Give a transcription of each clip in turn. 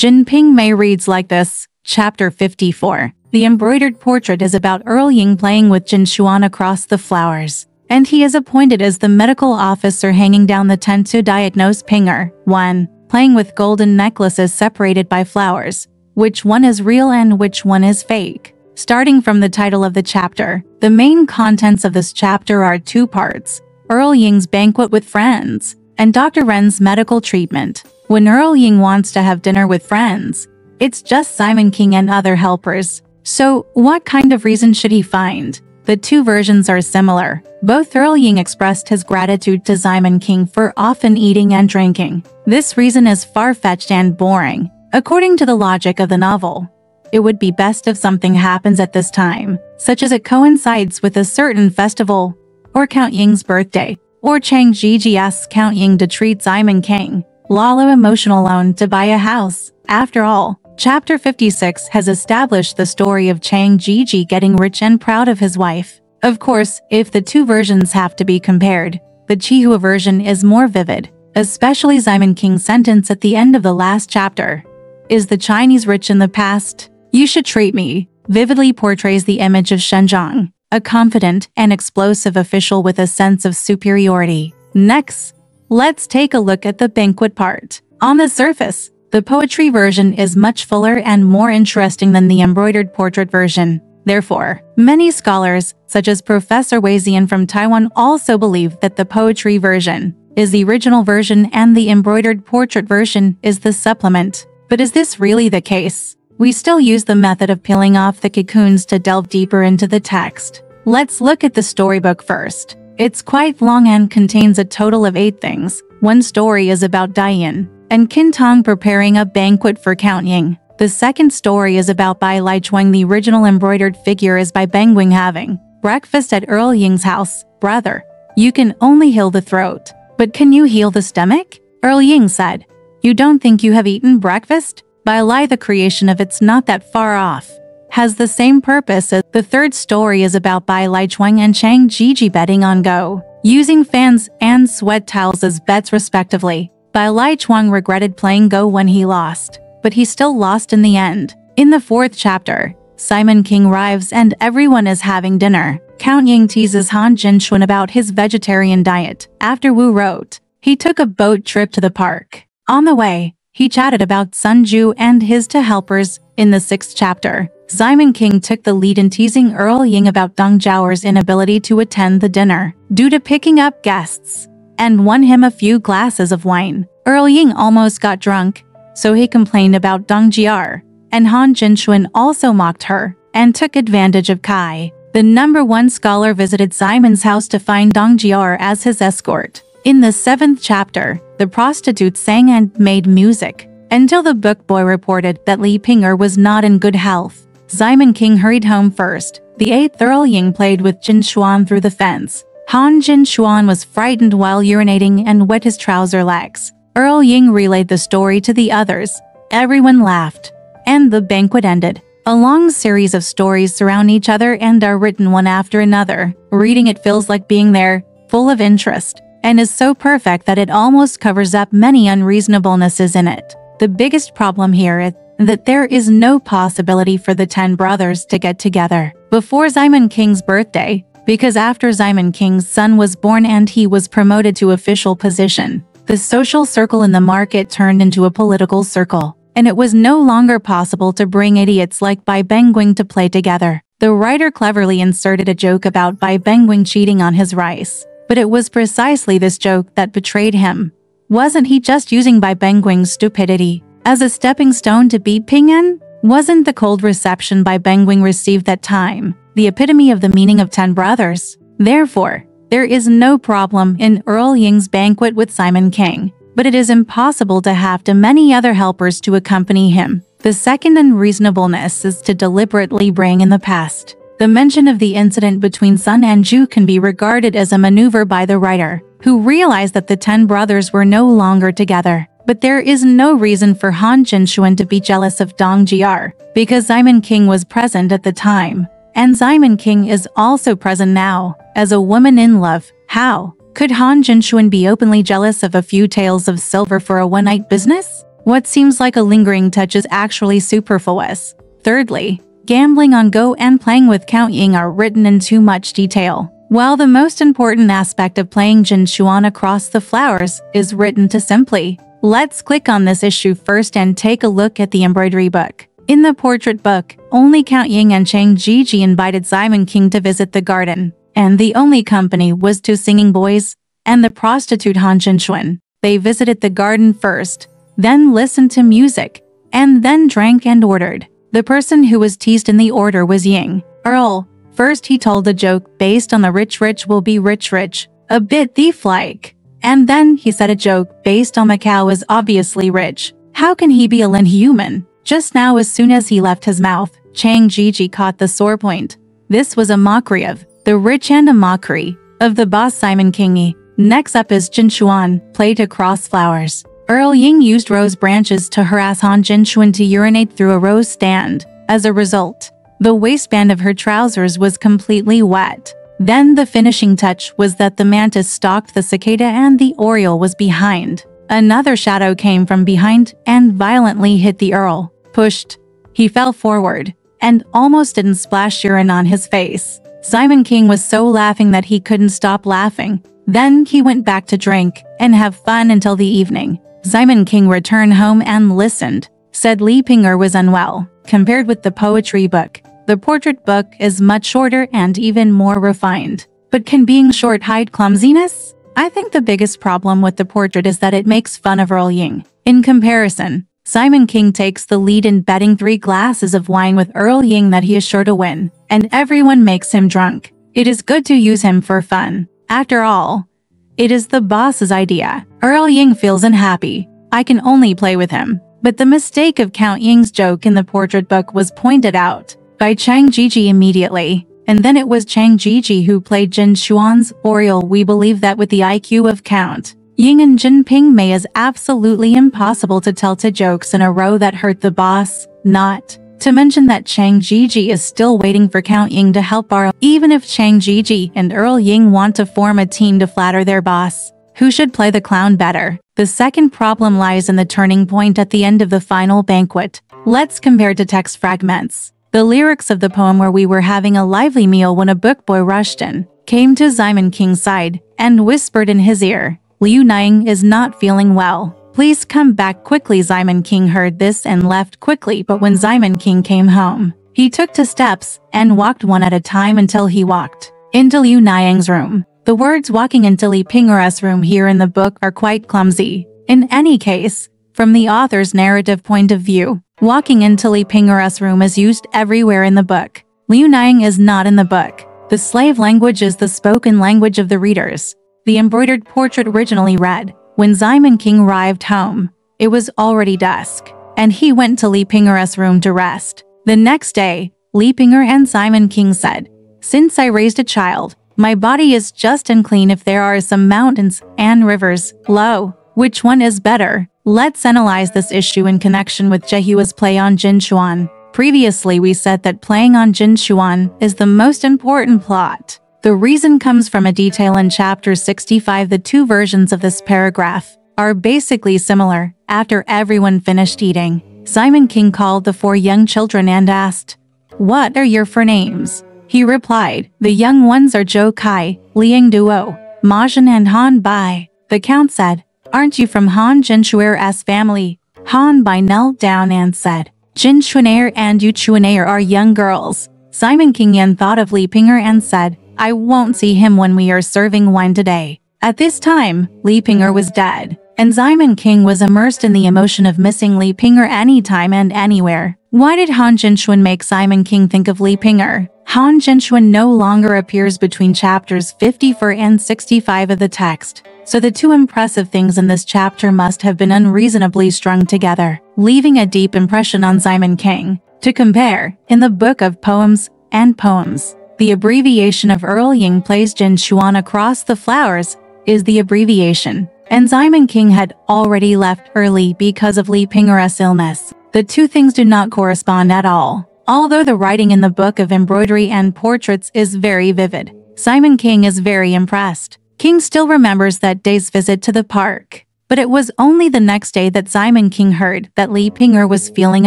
Jin Ping Mei reads like this. Chapter 54. The embroidered portrait is about Earl Ying playing with Jin Xuan across the flowers, and he is appointed as the medical officer hanging down the tent to diagnose Pinger. 1. Playing with golden necklaces separated by flowers. Which one is real and which one is fake? Starting from the title of the chapter, the main contents of this chapter are two parts: Earl Ying's banquet with friends, and Dr. Ren's medical treatment. When Earl Ying wants to have dinner with friends, it's just Simon King and other helpers. So, what kind of reason should he find? The two versions are similar. Both Earl Ying expressed his gratitude to Simon King for often eating and drinking. This reason is far-fetched and boring. According to the logic of the novel, it would be best if something happens at this time, such as it coincides with a certain festival, or Count Ying's birthday, or Chang Jiji asks Count Ying to treat Simon King, Lalo emotional loan to buy a house. After all, Chapter 56 has established the story of Chang Jiji getting rich and proud of his wife. Of course, if the two versions have to be compared, the Chihua version is more vivid, especially Simon King's sentence at the end of the last chapter. Is the Chinese rich in the past? You should treat me. Vividly portrays the image of Shenzhong, a confident and explosive official with a sense of superiority. Next, let's take a look at the banquet part. On the surface, the poetry version is much fuller and more interesting than the embroidered portrait version. Therefore, many scholars, such as Professor Wei Zian from Taiwan, also believe that the poetry version is the original version and the embroidered portrait version is the supplement. But is this really the case? We still use the method of peeling off the cocoons to delve deeper into the text. Let's look at the storybook first. It's quite long and contains a total of 8 things. One story is about Dian and Qin Tong preparing a banquet for Count Ying. The second story is about Bai Lai Chuang. The original embroidered figure is by Beng Wing having breakfast at Earl Ying's house. Brother, you can only heal the throat, but can you heal the stomach? Earl Ying said, you don't think you have eaten breakfast? Bai Lai, the creation of it's not that far off, has the same purpose as the third story is about Bai Lai Chuang and Chang Jiji betting on Go, using fans and sweat towels as bets respectively. Bai Lai Chuang regretted playing Go when he lost, but he still lost in the end. In the fourth chapter, Simon King arrives and everyone is having dinner. Count Ying teases Han Jinshuan about his vegetarian diet. After Wu wrote, he took a boat trip to the park. On the way, he chatted about Sun Ju and his two helpers. In the sixth chapter, Simon King took the lead in teasing Earl Ying about Dong Zhaoer's inability to attend the dinner due to picking up guests, and won him a few glasses of wine. Earl Ying almost got drunk, so he complained about Dong Jiar, and Han Jinshuan also mocked her and took advantage of Kai. The #1 scholar visited Simon's house to find Dong Jiar as his escort. In the 7th chapter, the prostitute sang and made music until the book boy reported that Li Pinger was not in good health. Simon King hurried home first. The 8th Earl Ying played with Jin Xuan through the fence. Han Jinshuan was frightened while urinating and wet his trouser legs. Earl Ying relayed the story to the others. Everyone laughed, and the banquet ended. A long series of stories surround each other and are written one after another. Reading it feels like being there, full of interest, and is so perfect that it almost covers up many unreasonablenesses in it. The biggest problem here is that there is no possibility for the 10 brothers to get together before Simon King's birthday, because after Simon King's son was born and he was promoted to official position, the social circle in the market turned into a political circle, and it was no longer possible to bring idiots like Bai Bengwing to play together. The writer cleverly inserted a joke about Bai Bengwing cheating on his rice, but it was precisely this joke that betrayed him. Wasn't he just using Bai Bengwing's stupidity as a stepping stone to beat Ping En? Wasn't the cold reception Bai Bengwing received that time the epitome of the meaning of 10 brothers? Therefore, there is no problem in Earl Ying's banquet with Simon King, but it is impossible to have too many other helpers to accompany him. The second unreasonableness is to deliberately bring in the past. The mention of the incident between Sun and Ju can be regarded as a maneuver by the writer, who realized that the 10 brothers were no longer together. But there is no reason for Han Jinshuan to be jealous of Dong Jiar, because Simon King was present at the time, and Simon King is also present now, as a woman in love. How could Han Jinshuan be openly jealous of a few taels of silver for a one-night business? What seems like a lingering touch is actually superfluous. Thirdly, gambling on Go and playing with Count Ying are written in too much detail, while the most important aspect of playing Jin Xuan across the flowers is written too simply. Let's click on this issue first and take a look at the embroidery book. In the portrait book, only Count Ying and Chang Jiji invited Simon King to visit the garden, and the only company was two singing boys and the prostitute Han Jinxuan. They visited the garden first, then listened to music, and then drank and ordered. The person who was teased in the order was Ying Earl. First he told a joke based on the rich will be rich, a bit thief-like. And then he said a joke based on the cow is obviously rich. How can he be a inhuman? Just now, as soon as he left his mouth, Chang Jiji caught the sore point. This was a mockery of the rich and a mockery of the boss Simon King. Next up is Jin Xuan, played across flowers. Earl Ying used rose branches to harass Han Jinxuan to urinate through a rose stand. As a result, the waistband of her trousers was completely wet. Then the finishing touch was that the mantis stalked the cicada and the oriole was behind. Another shadow came from behind and violently hit the Earl. Pushed. He fell forward and almost didn't splash urine on his face. Simon King was so laughing that he couldn't stop laughing. Then he went back to drink and have fun until the evening. Simon King returned home and listened. Said Li Ping'er was unwell. Compared with the poetry book, the portrait book is much shorter and even more refined. But can being short hide clumsiness? I think the biggest problem with the portrait is that it makes fun of Earl Ying. In comparison, Simon King takes the lead in betting 3 glasses of wine with Earl Ying that he is sure to win, and everyone makes him drunk. It is good to use him for fun. After all, it is the boss's idea. Earl Ying feels unhappy. I can only play with him. But the mistake of Count Ying's joke in the portrait book was pointed out by Chang Jiji immediately. And then it was Chang Jiji who played Jin Xuan's oriole. We believe that with the IQ of Count Ying and Jin Ping Mei is absolutely impossible to tell 2 jokes in a row that hurt the boss, not to mention that Chang Jiji is still waiting for Count Ying to help borrow. Even if Chang Jiji and Earl Ying want to form a team to flatter their boss, who should play the clown better? The second problem lies in the turning point at the end of the final banquet. Let's compare to text fragments. The lyrics of the poem where we were having a lively meal when a book boy rushed in, came to Simon King's side, and whispered in his ear, "Liu Nang is not feeling well. Please come back quickly." Simon King heard this and left quickly, but when Simon King came home, he took 2 steps and walked one at a time until he walked into Liu Nang's room. The words walking into Li Ping'er's room here in the book are quite clumsy. In any case, from the author's narrative point of view, walking into Li Ping'er's room is used everywhere in the book. Liu Nang is not in the book. The slave language is the spoken language of the readers. The embroidered portrait originally read, "When Simon King arrived home, it was already dusk, and he went to Li Ping'er's room to rest. The next day, Li Ping'er and Simon King said, 'Since I raised a child, my body is just and clean. If there are some mountains and rivers, lo, which one is better?' Let's analyze this issue in connection with Jehua's play on Jin Xuan. Previously we said that playing on Jin Xuan is the most important plot. The reason comes from a detail in chapter 65. The 2 versions of this paragraph are basically similar. After everyone finished eating, Simon King called the 4 young children and asked, "What are your 4 names?" He replied, "The young ones are Zhou Kai, Liang Duo, Ma Zhen and Han Bai." The count said, "Aren't you from Han Jinshuer's family?" Han Bai knelt down and said, "Jin Chuanair and Yu Chuanair are young girls." Simon King Yan thought of Li Ping'er and said, "I won't see him when we are serving wine today." At this time, Li Ping'er was dead, and Simon King was immersed in the emotion of missing Li Ping'er anytime and anywhere. Why did Han Jinxuan make Simon King think of Li Ping'er? Han Jinxuan no longer appears between chapters 54 and 65 of the text, so the 2 impressive things in this chapter must have been unreasonably strung together, leaving a deep impression on Simon King. To compare, in the Book of Poems and Poems, the abbreviation of Earl Ying plays Jin Xuan across the flowers is the abbreviation, and Simon King had already left early because of Li Ping'er's illness. The 2 things do not correspond at all. Although the writing in the Book of Embroidery and Portraits is very vivid, Simon King is very impressed. King still remembers that day's visit to the park, But it was only the next day that Simon King heard that Li Ping'er was feeling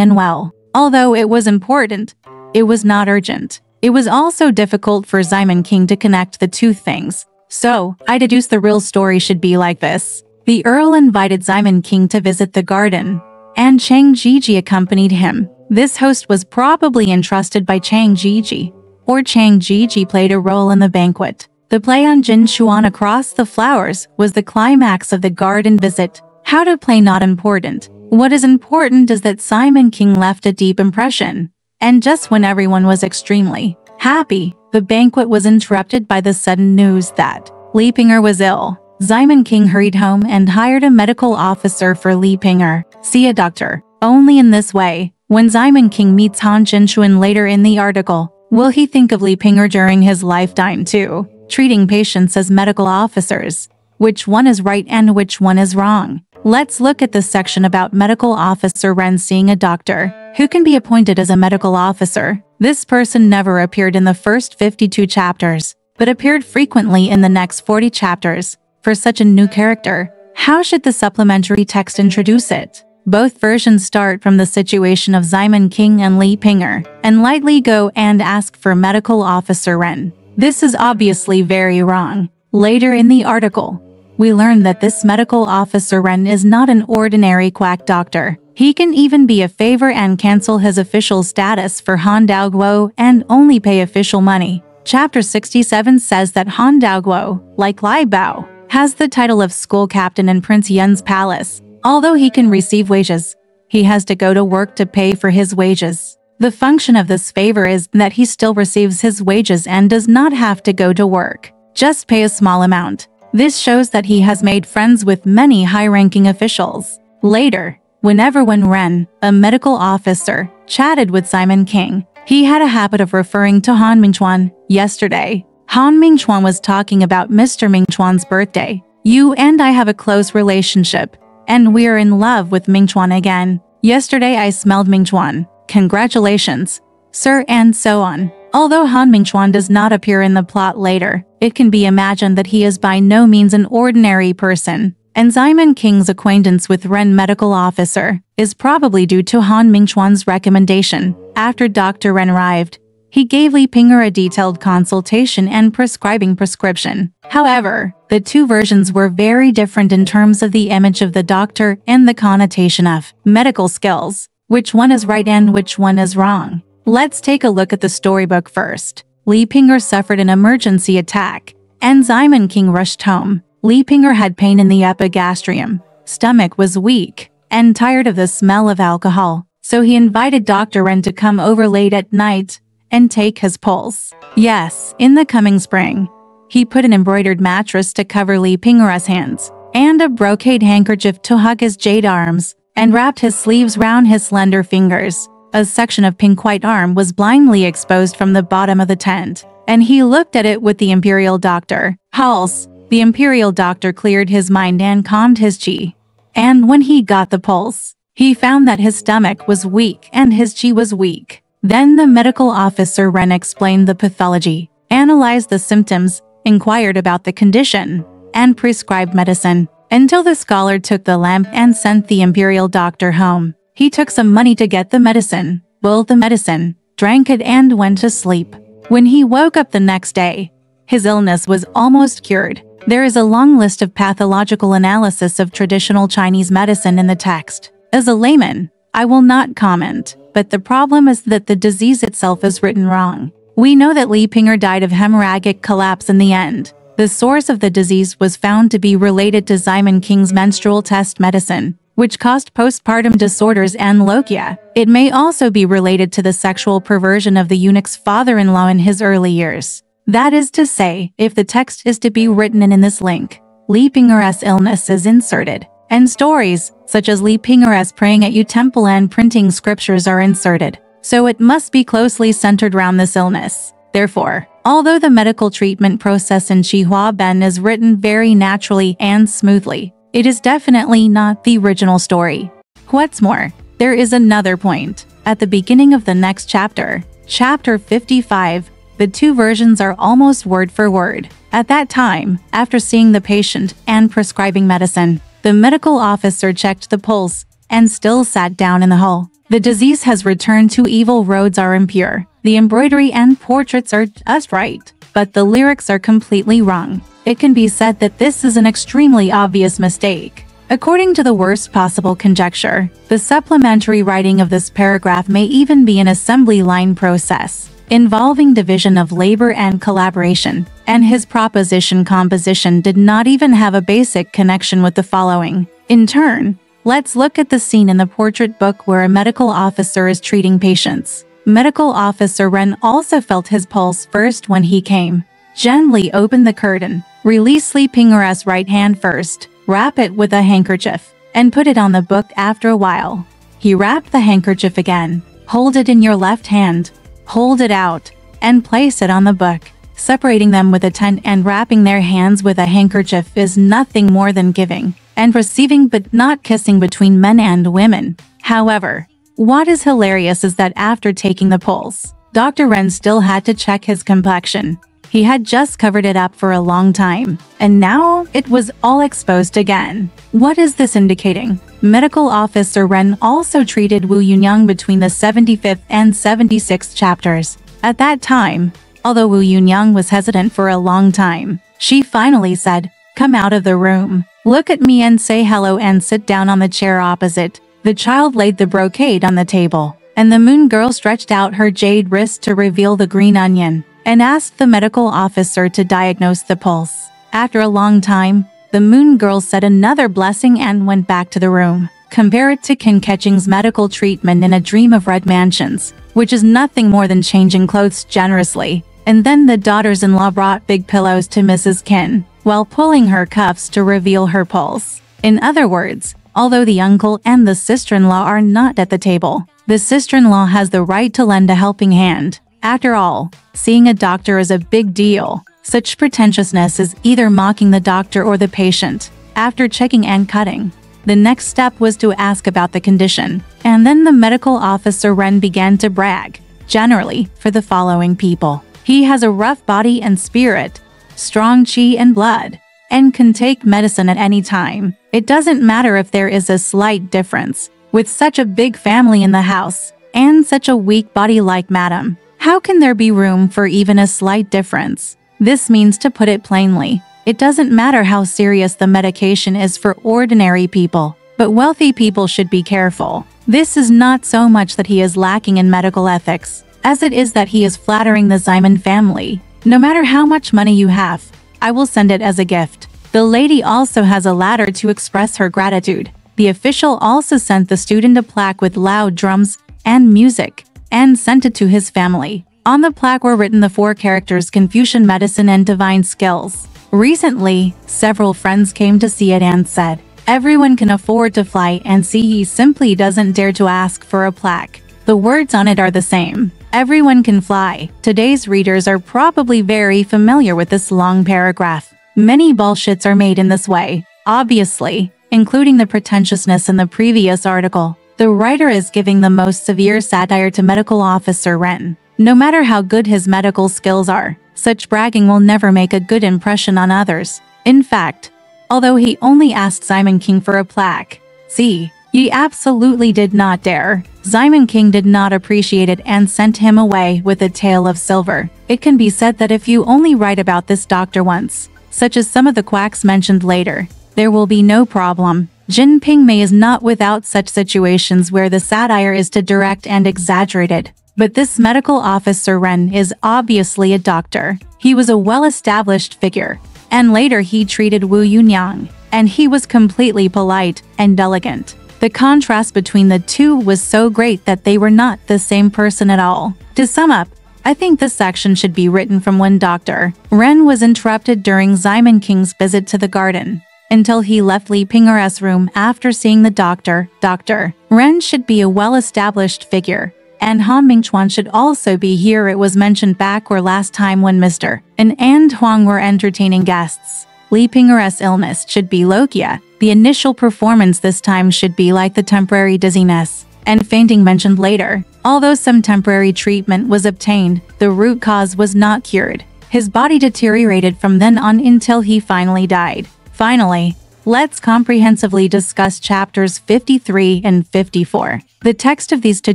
unwell. Although it was important, it was not urgent. It was also difficult for Simon King to connect the two things. So, I deduce the real story should be like this. The Earl invited Simon King to visit the garden, and Chang Jiji accompanied him. This host was probably entrusted by Chang Jiji, or Chang Jiji played a role in the banquet. The play on Jin Chuan across the flowers was the climax of the garden visit. How to play not important. What is important is that Simon King left a deep impression. And just when everyone was extremely happy, the banquet was interrupted by the sudden news that Li Ping'er was ill. Simon King hurried home and hired a medical officer for Li Ping'er. See a doctor. Only in this way, when Simon King meets Han Jinchuan later in the article, will he think of Li Ping'er during his lifetime too? Treating patients as medical officers. Which one is right and which one is wrong? Let's look at the section about medical officer Ren seeing a doctor, who can be appointed as a medical officer. This person never appeared in the first 52 chapters, but appeared frequently in the next 40 chapters. For such a new character, how should the supplementary text introduce it? Both versions start from the situation of Simon King and Li Ping'er, and lightly go and ask for medical officer Ren. This is obviously very wrong. Later in the article, we learn that this medical officer Ren is not an ordinary quack doctor. He can even be a favor and cancel his official status for Han Daoguo and only pay official money. Chapter 67 says that Han Daoguo, like Lai Bao, has the title of school captain in Prince Yun's palace. Although he can receive wages, he has to go to work to pay for his wages. The function of this favor is that he still receives his wages and does not have to go to work. Just pay a small amount. This shows that he has made friends with many high-ranking officials. Later, whenever Ren, a medical officer, chatted with Simon King, he had a habit of referring to Han Mingchuan. Yesterday, Han Mingchuan was talking about Mr. Mingchuan's birthday. You and I have a close relationship, and we are in love with Mingchuan again. Yesterday I smelled Mingchuan. Congratulations, sir, and so on. Although Han Mingchuan does not appear in the plot later, it can be imagined that he is by no means an ordinary person, and Simon King's acquaintance with Ren medical officer is probably due to Han Mingchuan's recommendation. After Dr. Ren arrived, he gave Li Ping'er a detailed consultation and prescription. However, the two versions were very different in terms of the image of the doctor and the connotation of medical skills. Which one is right and which one is wrong? Let's take a look at the storybook first. Li Ping'er suffered an emergency attack, and Simon King rushed home. Li Ping'er had pain in the epigastrium, stomach was weak, and tired of the smell of alcohol, so he invited Dr. Ren to come over late at night and take his pulse. Yes, in the coming spring, he put an embroidered mattress to cover Li Ping'er's hands, and a brocade handkerchief to hug his jade arms, and wrapped his sleeves round his slender fingers. A section of pink white arm was blindly exposed from the bottom of the tent, and he looked at it with the imperial doctor. Pulse. The imperial doctor cleared his mind and calmed his chi. And when he got the pulse, he found that his stomach was weak and his chi was weak. Then the medical officer Ren explained the pathology, analyzed the symptoms, inquired about the condition, and prescribed medicine. Until the scholar took the lamp and sent the imperial doctor home. He took some money to get the medicine, boiled the medicine, drank it and went to sleep. When he woke up the next day, his illness was almost cured. There is a long list of pathological analysis of traditional Chinese medicine in the text. As a layman, I will not comment, but the problem is that the disease itself is written wrong. We know that Li Ping'er died of hemorrhagic collapse in the end. The source of the disease was found to be related to Simon King's menstrual test medicine, which caused postpartum disorders and lochia. It may also be related to the sexual perversion of the eunuch's father-in-law in his early years. That is to say, if the text is to be written in this link, Li Ping'er's illness is inserted, and stories, such as Li Ping'er's praying at Yu Temple and printing scriptures are inserted. So it must be closely centered around this illness. Therefore, although the medical treatment process in Xihua Ben is written very naturally and smoothly, it is definitely not the original story. What's more, there is another point. At the beginning of the next chapter, chapter 55, the two versions are almost word for word. At that time, after seeing the patient and prescribing medicine, The medical officer checked the pulse and still sat down in the hall. The disease has returned to evil roads are impure. The embroidery and portraits are just right, but the lyrics are completely wrong. It can be said that this is an extremely obvious mistake. According to the worst possible conjecture, the supplementary writing of this paragraph may even be an assembly line process, involving division of labor and collaboration, and his proposition composition did not even have a basic connection with the following. In turn, let's look at the scene in the portrait book where a medical officer is treating patients. Medical officer Ren also felt his pulse first when he came. Gently open the curtain, release sleeping Pinger's right hand first, wrap it with a handkerchief, and put it on the book after a while. He wrapped the handkerchief again. Hold it in your left hand, hold it out, and place it on the book. Separating them with a tent and wrapping their hands with a handkerchief is nothing more than giving and receiving but not kissing between men and women. However, what is hilarious is that after taking the pulse, Dr. Ren still had to check his complexion. He had just covered it up for a long time, and now it was all exposed again. What is this indicating? Medical Officer Ren also treated Wu Yunyang between the 75th and 76th chapters. At that time, although Wu Yunyang was hesitant for a long time, she finally said, "Come out of the room, look at me and say hello and sit down on the chair opposite." The child laid the brocade on the table, and the moon girl stretched out her jade wrist to reveal the green onion, and asked the medical officer to diagnose the pulse. After a long time, the moon girl said another blessing and went back to the room. Compare it to Qin Keqing's medical treatment in A Dream of Red Mansions, which is nothing more than changing clothes generously. And then the daughters-in-law brought big pillows to Mrs. Qin, while pulling her cuffs to reveal her pulse. In other words, although the uncle and the sister-in-law are not at the table, the sister-in-law has the right to lend a helping hand. After all, seeing a doctor is a big deal. Such pretentiousness is either mocking the doctor or the patient. After checking and cutting, the next step was to ask about the condition, and then the medical officer Ren began to brag, generally, for the following people. He has a rough body and spirit, strong qi and blood, and can take medicine at any time. It doesn't matter if there is a slight difference. With such a big family in the house, and such a weak body like Madam, how can there be room for even a slight difference? This means, to put it plainly, it doesn't matter how serious the medication is for ordinary people, but wealthy people should be careful. This is not so much that he is lacking in medical ethics, as it is that he is flattering the Simon family. No matter how much money you have, I will send it as a gift. The lady also has a ladder to express her gratitude. The official also sent the student a plaque with loud drums and music, and sent it to his family. On the plaque were written the 4 characters Confucian medicine and divine skills. Recently, several friends came to see it and said, "Everyone can afford to fly and see." He simply doesn't dare to ask for a plaque. The words on it are the same. Everyone can fly. Today's readers are probably very familiar with this long paragraph. Many bullshits are made in this way, obviously, including the pretentiousness in the previous article. The writer is giving the most severe satire to Medical Officer Ren. No matter how good his medical skills are, such bragging will never make a good impression on others. In fact, although he only asked Simon King for a plaque, he absolutely did not dare. Simon King did not appreciate it and sent him away with a tale of silver. It can be said that if you only write about this doctor once, such as some of the quacks mentioned later, there will be no problem. Jin Ping Mei is not without such situations where the satire is too direct and exaggerated. But this medical officer Ren is obviously a doctor. He was a well-established figure. And later he treated Wu Yunyang, and he was completely polite and elegant. The contrast between the two was so great that they were not the same person at all. To sum up, I think this section should be written from when Dr. Ren was interrupted during Simon King's visit to the garden, until he left Li Pinger's room after seeing the doctor. Dr. Ren should be a well-established figure, and Han Mingchuan should also be here. It was mentioned back where last time when Mr. and Huang were entertaining guests. Li Pinger's illness should be lochia. The initial performance this time should be like the temporary dizziness and fainting mentioned later. Although some temporary treatment was obtained, the root cause was not cured. His body deteriorated from then on until he finally died. Finally, let's comprehensively discuss chapters 53 and 54. The text of these two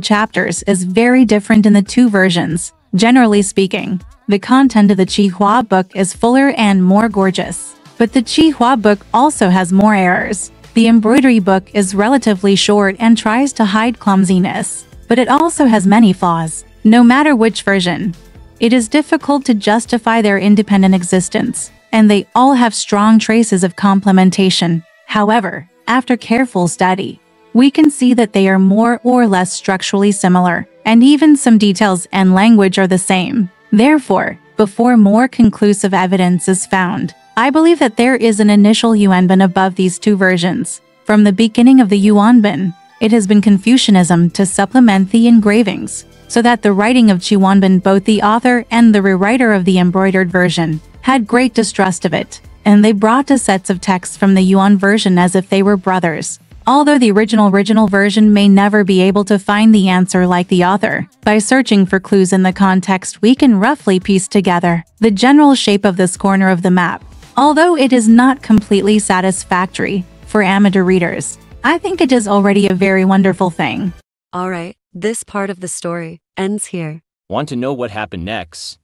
chapters is very different in the two versions. Generally speaking, the content of the Qihua book is fuller and more gorgeous. But the Qihua book also has more errors. The embroidery book is relatively short and tries to hide clumsiness, but it also has many flaws. No matter which version, it is difficult to justify their independent existence, and they all have strong traces of complementation. However, after careful study, we can see that they are more or less structurally similar, and even some details and language are the same. Therefore, before more conclusive evidence is found, I believe that there is an initial Yuanbin above these two versions. From the beginning of the Yuanbin, it has been Confucianism to supplement the engravings, so that the writing of Yuanbin, both the author and the rewriter of the embroidered version, had great distrust of it, and they brought to sets of texts from the Yuan version as if they were brothers. Although the original version may never be able to find the answer like the author, by searching for clues in the context we can roughly piece together the general shape of this corner of the map. Although it is not completely satisfactory for amateur readers, I think it is already a very wonderful thing. Alright, this part of the story ends here. Want to know what happened next?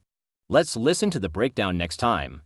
Let's listen to the breakdown next time.